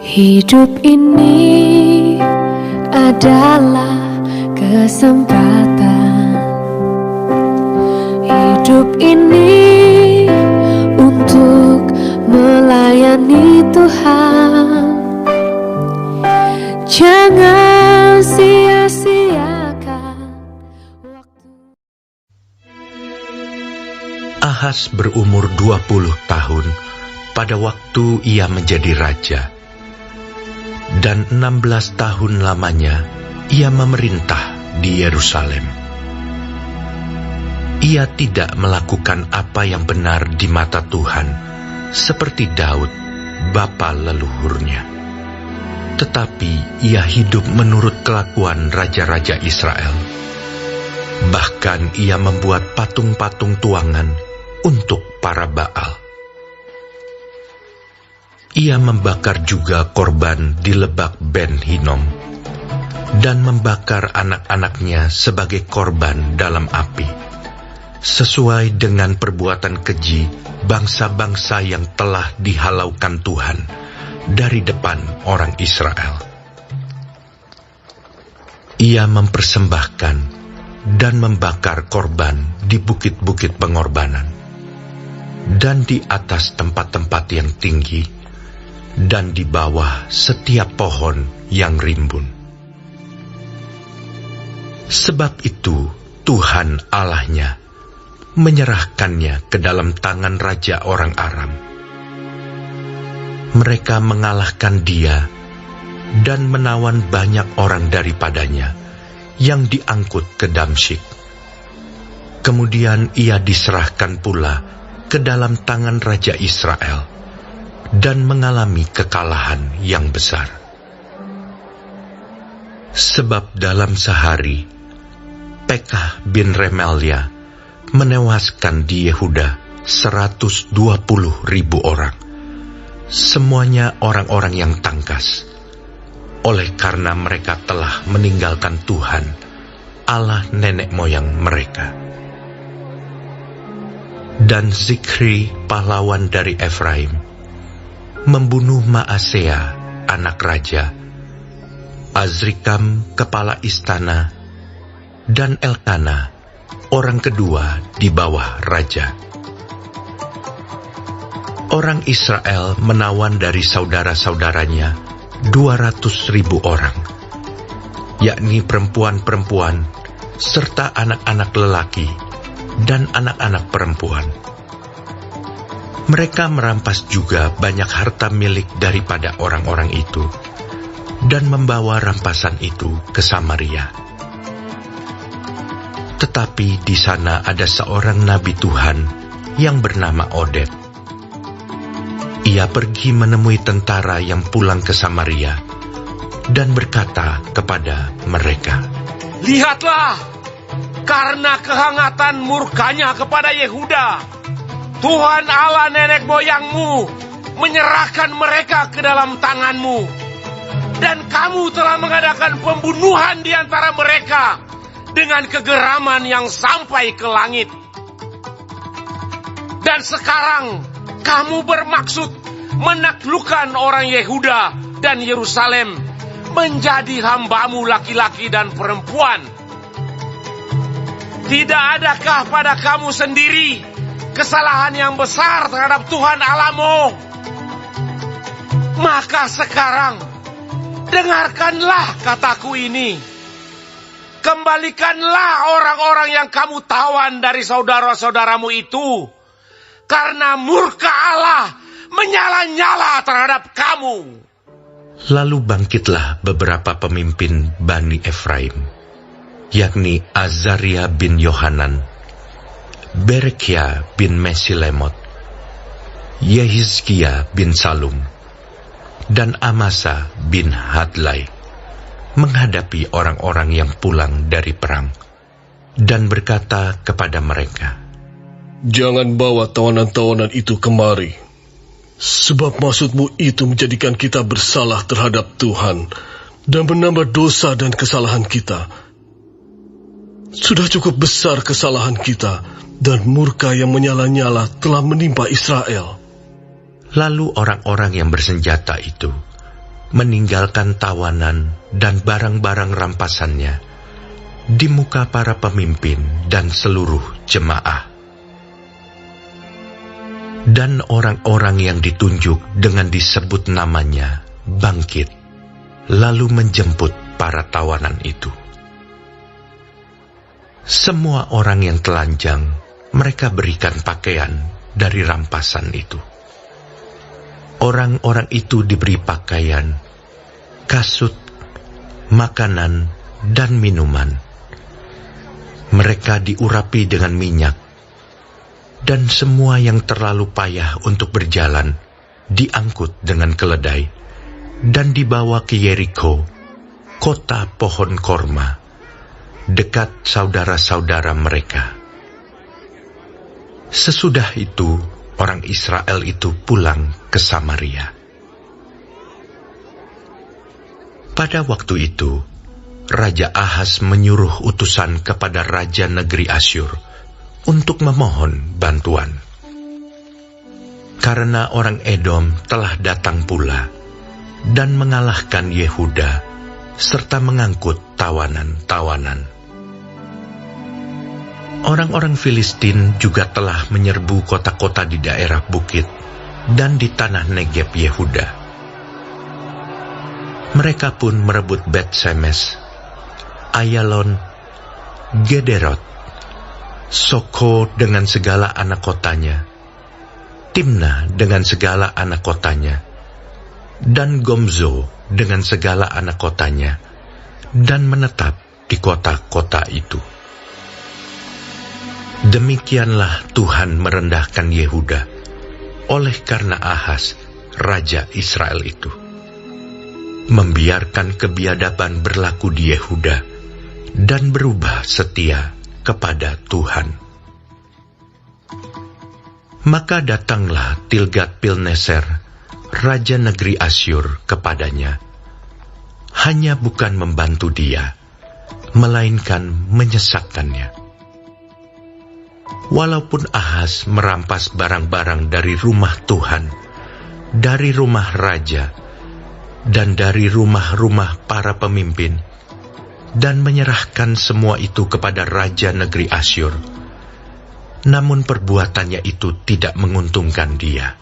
Hidup ini adalah kesempatan. Hidup ini untuk melayani Tuhan. Jangan sia-siakan waktu. Ahas berumur 20 tahun pada waktu ia menjadi raja. Dan 16 tahun lamanya ia memerintah di Yerusalem. Ia tidak melakukan apa yang benar di mata Tuhan, seperti Daud, bapa leluhurnya. Tetapi ia hidup menurut kelakuan raja-raja Israel. Bahkan ia membuat patung-patung tuangan untuk para Baal. Ia membakar juga korban di lebak Ben Hinom, dan membakar anak-anaknya sebagai korban dalam api, sesuai dengan perbuatan keji bangsa-bangsa yang telah dihalaukan Tuhan dari depan orang Israel. Ia mempersembahkan dan membakar korban di bukit-bukit pengorbanan, dan di atas tempat-tempat yang tinggi, dan di bawah setiap pohon yang rimbun. Sebab itu Tuhan Allahnya menyerahkannya ke dalam tangan raja orang Aram. Mereka mengalahkan dia dan menawan banyak orang daripadanya yang diangkut ke Damsyik. Kemudian ia diserahkan pula ke dalam tangan raja Israel dan mengalami kekalahan yang besar. Sebab dalam sehari Pekah bin Remalia menewaskan di Yehuda 120.000 orang, semuanya orang-orang yang tangkas, oleh karena mereka telah meninggalkan Tuhan, Allah nenek moyang mereka. Dan Zikri pahlawan dari Efraim membunuh Maasea, anak raja, Azrikam, kepala istana, dan Elkana, orang kedua di bawah raja. Orang Israel menawan dari saudara-saudaranya 200.000 orang, yakni perempuan-perempuan, serta anak-anak lelaki dan anak-anak perempuan. Mereka merampas juga banyak harta milik daripada orang-orang itu, dan membawa rampasan itu ke Samaria. Tetapi di sana ada seorang nabi Tuhan yang bernama Oded. Ia pergi menemui tentara yang pulang ke Samaria, dan berkata kepada mereka, "Lihatlah, karena kehangatan murkanya kepada Yehuda, Tuhan Allah nenek moyangmu menyerahkan mereka ke dalam tanganmu, dan kamu telah mengadakan pembunuhan di antara mereka dengan kegeraman yang sampai ke langit. Dan sekarang kamu bermaksud menaklukkan orang Yehuda dan Yerusalem menjadi hambamu laki-laki dan perempuan. Tidak adakah pada kamu sendiri kesalahan yang besar terhadap Tuhan Allahmu? Maka sekarang dengarkanlah kataku ini. Kembalikanlah orang-orang yang kamu tawan dari saudara-saudaramu itu, karena murka Allah menyala-nyala terhadap kamu." Lalu bangkitlah beberapa pemimpin Bani Efraim, yakni Azaria bin Yohanan, Berekia bin Mesilemot, Yehizkia bin Salum, dan Amasa bin Hadlai, menghadapi orang-orang yang pulang dari perang, dan berkata kepada mereka, "Jangan bawa tawanan-tawanan itu kemari, sebab maksudmu itu menjadikan kita bersalah terhadap Tuhan, dan menambah dosa dan kesalahan kita. Sudah cukup besar kesalahan kita, dan murka yang menyala-nyala telah menimpa Israel." Lalu orang-orang yang bersenjata itu meninggalkan tawanan dan barang-barang rampasannya di muka para pemimpin dan seluruh jemaah. Dan orang-orang yang ditunjuk dengan disebut namanya bangkit, lalu menjemput para tawanan itu. Semua orang yang telanjang mereka berikan pakaian dari rampasan itu. Orang-orang itu diberi pakaian, kasut, makanan, dan minuman. Mereka diurapi dengan minyak, dan semua yang terlalu payah untuk berjalan diangkut dengan keledai dan dibawa ke Yeriko, kota pohon korma, dekat saudara-saudara mereka. Sesudah itu, orang Israel itu pulang ke Samaria. Pada waktu itu, Raja Ahaz menyuruh utusan kepada Raja Negeri Asyur untuk memohon bantuan. Karena orang Edom telah datang pula dan mengalahkan Yehuda serta mengangkut tawanan-tawanan. Orang-orang Filistin juga telah menyerbu kota-kota di daerah bukit dan di tanah Negeb Yehuda. Mereka pun merebut Bet-Semes, Ayalon, Gederot, Soko dengan segala anak kotanya, Timna dengan segala anak kotanya, dan Gomzo dengan segala anak kotanya, dan menetap di kota-kota itu. Demikianlah Tuhan merendahkan Yehuda oleh karena Ahaz, raja Israel itu, membiarkan kebiadaban berlaku di Yehuda dan berubah setia kepada Tuhan. Maka datanglah Tilgat-Pilneser, raja negeri Asyur, kepadanya, hanya bukan membantu dia, melainkan menyesatkannya. Walaupun Ahaz merampas barang-barang dari rumah Tuhan, dari rumah raja, dan dari rumah-rumah para pemimpin, dan menyerahkan semua itu kepada Raja Negeri Asyur, namun perbuatannya itu tidak menguntungkan dia.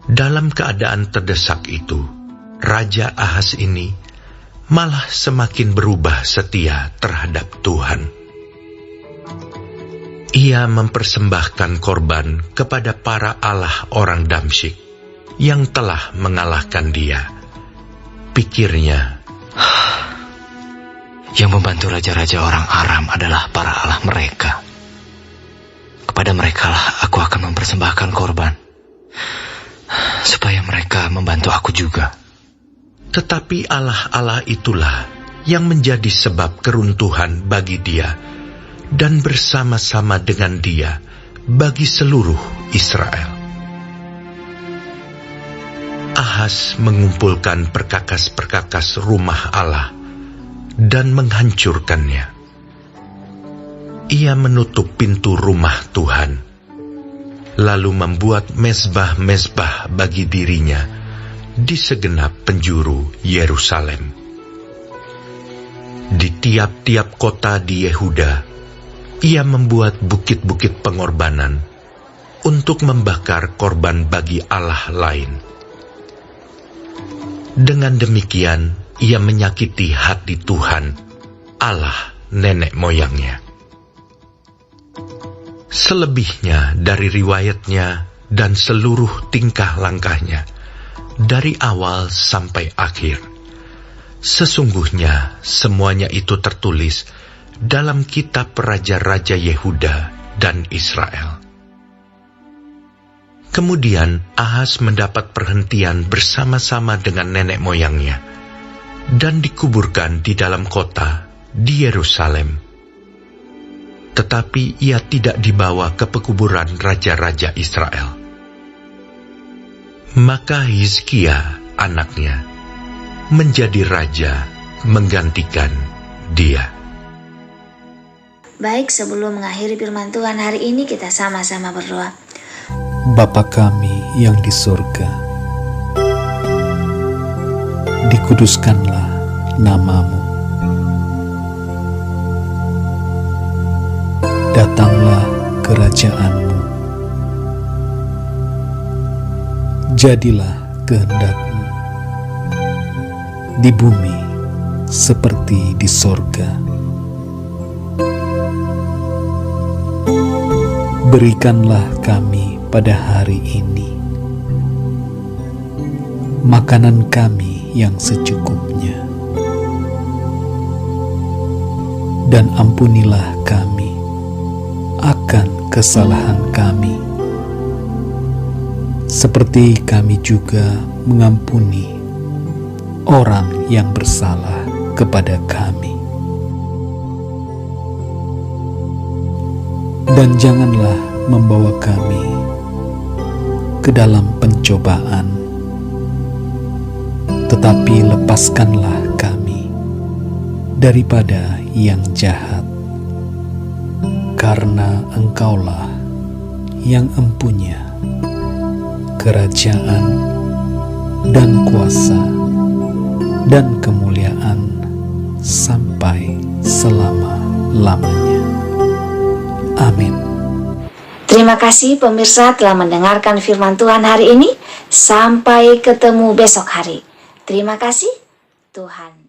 Dalam keadaan terdesak itu, Raja Ahaz ini malah semakin berubah setia terhadap Tuhan. Ia mempersembahkan korban kepada para allah orang Damsyik yang telah mengalahkan dia. Pikirnya, yang membantu raja-raja orang Aram adalah para allah mereka. Kepada merekalah aku akan mempersembahkan korban, supaya mereka membantu aku juga. tetapi allah-allah itulah yang menjadi sebab keruntuhan bagi dia dan bersama-sama dengan dia bagi seluruh Israel. Ahaz mengumpulkan perkakas-perkakas rumah Allah dan menghancurkannya. Ia menutup pintu rumah Tuhan, lalu membuat mezbah-mezbah bagi dirinya di segenap penjuru Yerusalem. Di tiap-tiap kota di Yehuda, ia membuat bukit-bukit pengorbanan untuk membakar korban bagi allah lain. Dengan demikian, ia menyakiti hati Tuhan, Allah nenek moyangnya. Selebihnya dari riwayatnya dan seluruh tingkah langkahnya, dari awal sampai akhir, sesungguhnya semuanya itu tertulis dalam kitab raja-raja Yehuda dan Israel. Kemudian Ahaz mendapat perhentian bersama-sama dengan nenek moyangnya dan dikuburkan di dalam kota di Yerusalem. Tetapi ia tidak dibawa ke pekuburan raja-raja Israel. Maka Hizkia, anaknya, menjadi raja menggantikan dia. Baik, sebelum mengakhiri firman Tuhan hari ini, kita sama-sama berdoa. Bapa kami yang di surga, dikuduskanlah namamu. Datanglah kerajaanmu. Jadilah kehendakmu di bumi seperti di sorga. Berikanlah kami pada hari ini makanan kami yang secukupnya, dan ampunilah kami akan kesalahan kami, seperti kami juga mengampuni orang yang bersalah kepada kami. Dan janganlah membawa kami ke dalam pencobaan, tetapi lepaskanlah kami daripada yang jahat, karena Engkaulah yang empunya kerajaan dan kuasa dan kemuliaan sampai selama-lamanya. Amin. Terima kasih pemirsa telah mendengarkan firman Tuhan hari ini. Sampai ketemu besok hari. Terima kasih, Tuhan